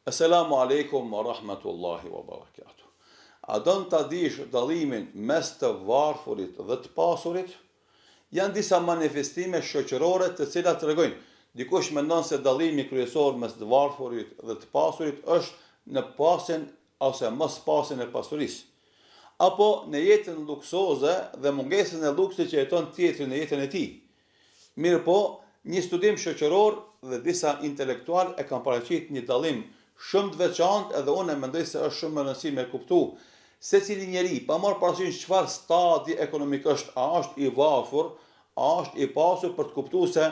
Assalamu alaikum wa rahmatullahi wa barakatuh. A don ta dish dallimin mes të varfurit dhe të pasurit? Janë disa manifestime shoqërore të cilat tregojnë. Dikush mendon se dallimi kryesor mes të varfurit dhe të pasurit është në pasjen ose mos pasjen e pasurisë, apo në jetën luksoze dhe mungesën e luksit që jeton tjetri në jetën e tij. Mirë po, një studim shoqëror dhe disa intelektual e kanë paraqitur një dallim shumë të veçantë, edhe unë mendoj se është shumë e rëndësishme me kuptu secili njeri, pa marrë parasysh çfarë stadi ekonomik është, a është i varfër, a është i pasur, për të kuptuar se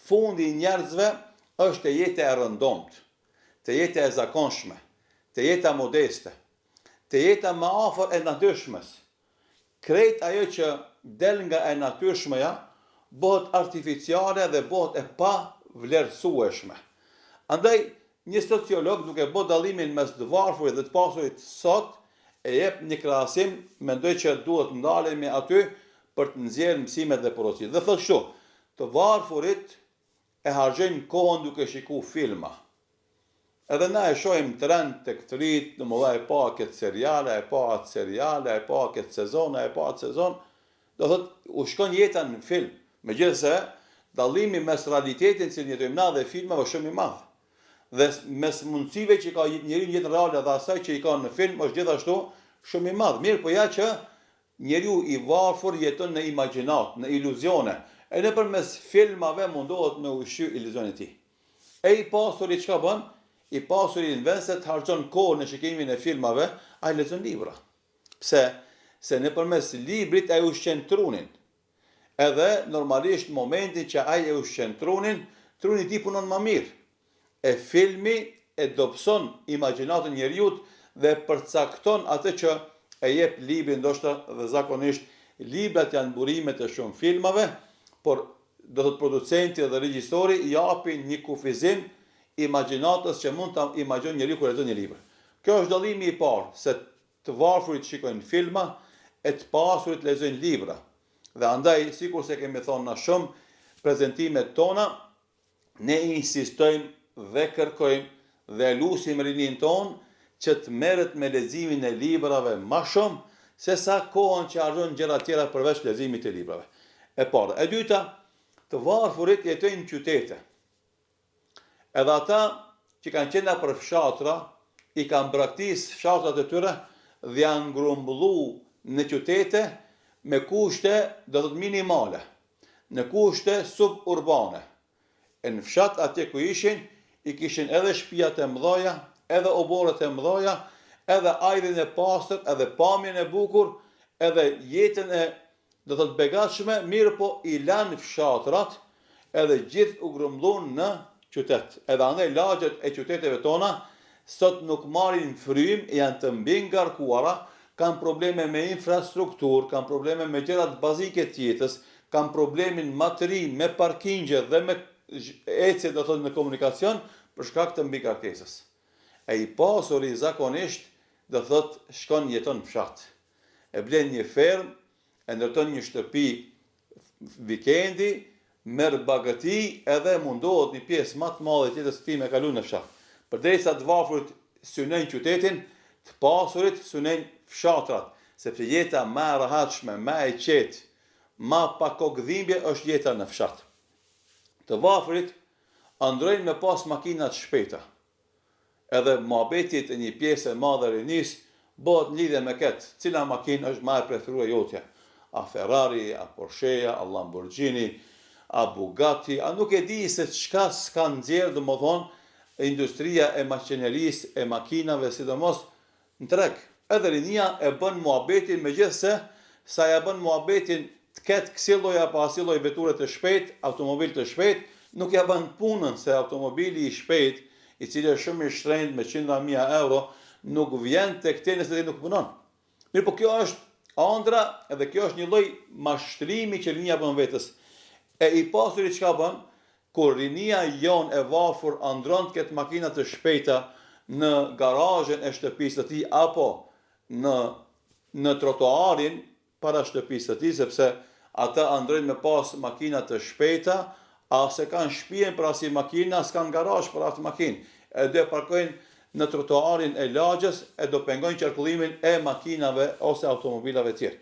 fundi i njerëzve është të jeta e rëndomt, të jeta e zakonshme, të jeta modeste, të jeta më afër e natyrshmes. Krejt ajo që del nga e natyrshmeja bëhet artificiale dhe bëhet e pa vlerësueshme. Andaj një sociolog, duke bërë dallimin mes të varfurit dhe të pasurit sot, e jep një krahasim, mendoj që duhet ndalemi aty për të nxjerrë mësimet dhe porositë. Dhe thotë kështu, të varfurit e harxojnë kohën duke shikuar filma. Edhe na e shohim trend tek të rit, domosdoshmë e pa këtë seriale, e pa atë seriale, e pa këtë sezon, e pa atë sezon. Do thotë u shkon jeta në film. Megjithëse dallimi mes realitetit që jetojmë na dhe filmave është shumë i madh. Dhe mes mundësive që ka njeriu në jetën reale dhe asaj që i ka në film është gjithashtu shumë i madh. Mirë, po ja që njeriu i varfër jeton në imagjinat, në iluzione, e nëpërmes filmave mundohet me ushqy iluzionin e tij. E i pasuri çka bën? I pasuri në vend se të harxhon kohën në shikimin e filmave, ai lexon libra. Pse? Se nëpërmes librit ai ushqen trunin. Edhe normalisht momentin që ai e ushqen trunin, truni i tij punon më mirë. E filmi e dobëson imagjinatën e njeriu dhe përcakton atë që e jep libri, ndoshta dhe zakonisht librat janë burime të shumë filmave, por do thotë producenti dhe regjisori japin një kufizim imagjinatës që mund ta imagjon njeriu kur lexon një libër. Kjo është dallimi i parë, se të varfurit shikojnë filma, e të pasurit lexojnë libra. Dhe andaj, sikur se kemi thonë na shumë prezentimet tona, ne insistojmë dhe kërkojmë dhe lusim rinin tonë që të merret me leximin e librave më shumë se sa kohën që harxhon gjëra tjera përveç leximit të librave. E para. E dyta, të varfurit jetojnë në qytete. Edhe ata që kanë qenë nëpër fshatra, i kanë braktis fshatrat e tyre dhe janë grumbullu në qytete me kushte do të minimale, në kushte suburbane. E në fshat atje ku ishin, i kishin edhe shtëpiat e mëdha, edhe oborret e mëdha, edhe ajrin e pastër, edhe pamjen e bukur, edhe jetën e do të begatshme, mirë po i lanë fshatrat, edhe gjithë u grumbulluan në qytet. Edhe andaj lagjet e qyteteve tona sot nuk marrin frym, janë të mbingarkuara, kanë probleme me infrastrukturë, kanë probleme me gjërat bazike të jetës, kanë problemin më të ri me parkingje dhe me ecje do thotë në komunikacion për shkak të mbikëkesës. E i pasuri zakonisht do thotë shkon jeton në fshat. E blen një ferm, e ndërton një shtëpi vikendi, merr bagati edhe mundohet një pjesë më të madhe të jetës së tij me kalu në fshat. Përderisa të varfurit synojnë qytetin, të pasurit synojnë fshatrat, sepse jeta më e rehatshme, më e qetë, më pa kokëdhimbje është jeta në fshat. Të varfurit androjnë me pas makina të shpejta. Edhe mohabeti e një pjesë e madhe rinis bëhet në lidhje me këtë, cila makinë është më e preferuar jotja. A Ferrari, a Porsche, a Lamborghini, a Bugatti, a nuk e di se çka s'ka nxjerrë domethënë industria e maqinerisë, e makinave, sidomos në treg. Edhe rinia e bën mohabetin, megjithse sa ja bën mohabetin të ketë kësaj lloji apo asaj lloji veture të shpejt, automobil të shpejt, nuk ja bën punën se automobili i shpejt, i cili është shumë i shtrenjtë me 100.000 euro, nuk vjen tek te nëse nuk punon. Mirë, po kjo është ëndra, edhe kjo është një lloj mashtrimi që rinia bën vetes. E i pasuri çka bën? Kur rinia jon e varfër andron të ketë makina të shpejta në garazhin e shtëpisë së tij apo në trotuarin para shtëpisë së tij, sepse ata androjnë me pas makina të shpejta, a se kanë shtëpinë për asnjë makinë, as kanë garazh për atë makinë. E do parkojnë në trotuarin e lagjes e do pengojnë qarkullimin e makinave ose automobilave tjerë.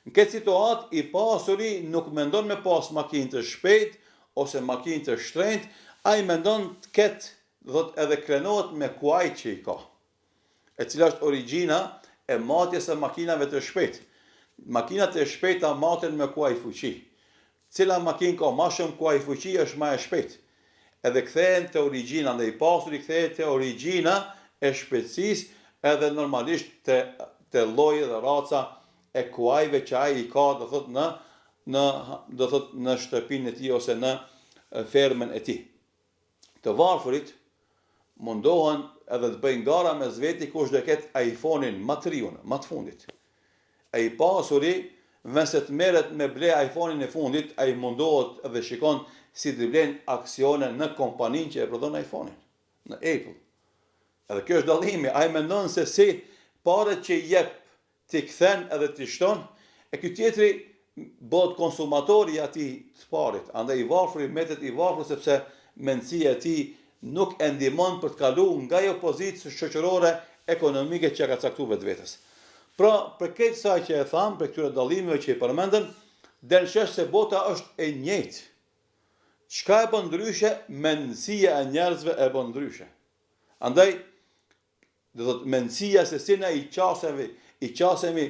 Në këtë situatë, i pasuri nuk mendon me pas makinë të shpejt ose makinë të shtrenjtë, ai mendon të ketë, thot, edhe krenohet me kuaj që i ka, e cila është origjina e matjes së makinave të shpejtë. Makinat e shpejta maten me kuaj fuqi. Cila makinë ka më shumë kuaj fuqi është më e shpejtë. Edhe kthehen te origjina, dhe i pasuri kthehet te origjina e shpejtësisë edhe normalisht te lloji dhe raca e kuajve që ai i ka, do thot në shtëpinë e tij ose në fermën e tij. Të varfërit mundohen edhe të bëjnë gara me zveti kush do ketë iPhone-in më të riun, më të fundit. Ai pasuri, nëse të merret me ble iPhone-in e fundit, ai mundohet edhe shikon si të blen aksione në kompaninë që e prodhon iPhone-in, në Apple. Edhe kjo është dallimi, ai mendon se si parat që jep t'i kthen edhe t'i shton, e ky tjetri bëhet konsumatori i atij të parit. Andaj i varfëri metet i varfër sepse mendësia e tij nuk e ndihmon për të kaluar nga ajo pozitë shoqërore ekonomike që ka caktuar vetvetes. Pra, për këtë sa që e tham, për këtyre dallimeve që i përmendën, del shesh se bota është e njëjtë. Çka e bën ndryshe? Mendësia e njerëzve e bën ndryshe. Andaj, do thot mendësia se si na i qasemi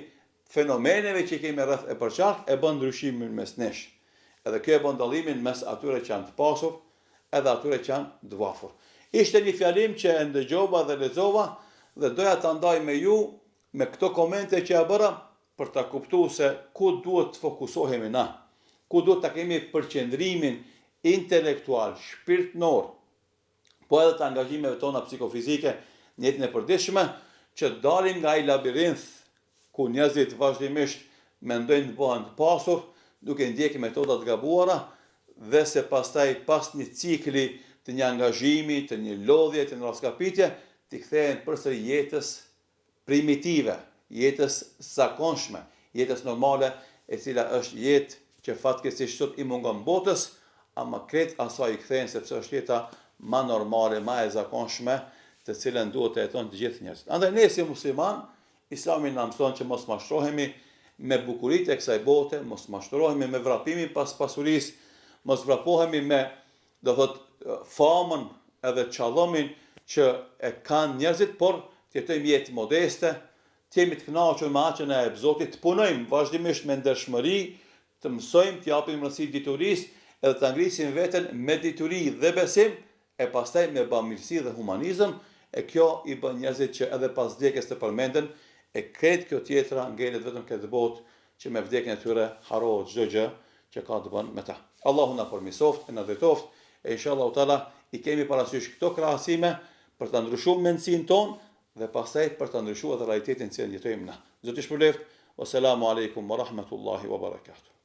fenomeneve që kemi rreth e përqartë e bën ndryshimin mes nesh. Edhe kjo e bën dallimin mes atyre që janë të pasur edhe atyre që janë të varfër. Ishte një fjalim që e ndëgjova dhe lexova dhe doja ta ndaj me ju me këto komente që ja bëra për ta kuptuar se ku duhet të fokusohemi na, ku duhet ta kemi përqendrimin intelektual, shpirtënor, po edhe të angazhimeve tona psikofizike në jetën e përditshme, që dalim nga ai labirinth ku njerëzit vazhdimisht mendojnë të bëhen të pasur, duke ndjekur metoda të gabuara, dhe se pastaj pas një cikli të një angazhimi, të një lodhje, të një raskapitje, të kthehen përsëri jetës primitive, jetës zakonshme, jetës normale, e cila është jetë që fatkeqësisht sot i mungon botës, ama krejt asaj i kthehen sepse është jeta më normale, më e zakonshme, të cilën duhet të jetojnë të gjithë njerëzit. Andaj ne si musliman, Islami na mëson që mos mashtrohemi me bukuritë e kësaj bote, mos mashtrohemi me vrapimin pas pasurisë, mos vrapohemi me, do thot, famën edhe çallomin që e kanë njerëzit, por të jetojmë jetë modeste, të jemi të kënaqur me atë që na jep Zoti, të punojmë vazhdimisht me ndershmëri, të mësojmë, të japim rëndësi diturisë, edhe të ngrisim veten me dituri dhe besim, e pastaj me bamirësi dhe humanizëm, e kjo i bën njerëzit që edhe pas vdekjes të përmenden, e krejt kjo tjetra ngelet vetëm këtë botë që me vdekjen e tyre harrohet çdo gjë që ka të bën me ta. Allahu na përmirësoft, na drejtoft, e inshallah taala i kemi parasysh këto krahasime për ta ndryshuar mendsinë tonë dhe pastaj për ta ndryshuar realitetin që jetojmë na. Zoti shpëleft. Wassalamu alaikum wa rahmatullahi wa barakatuh.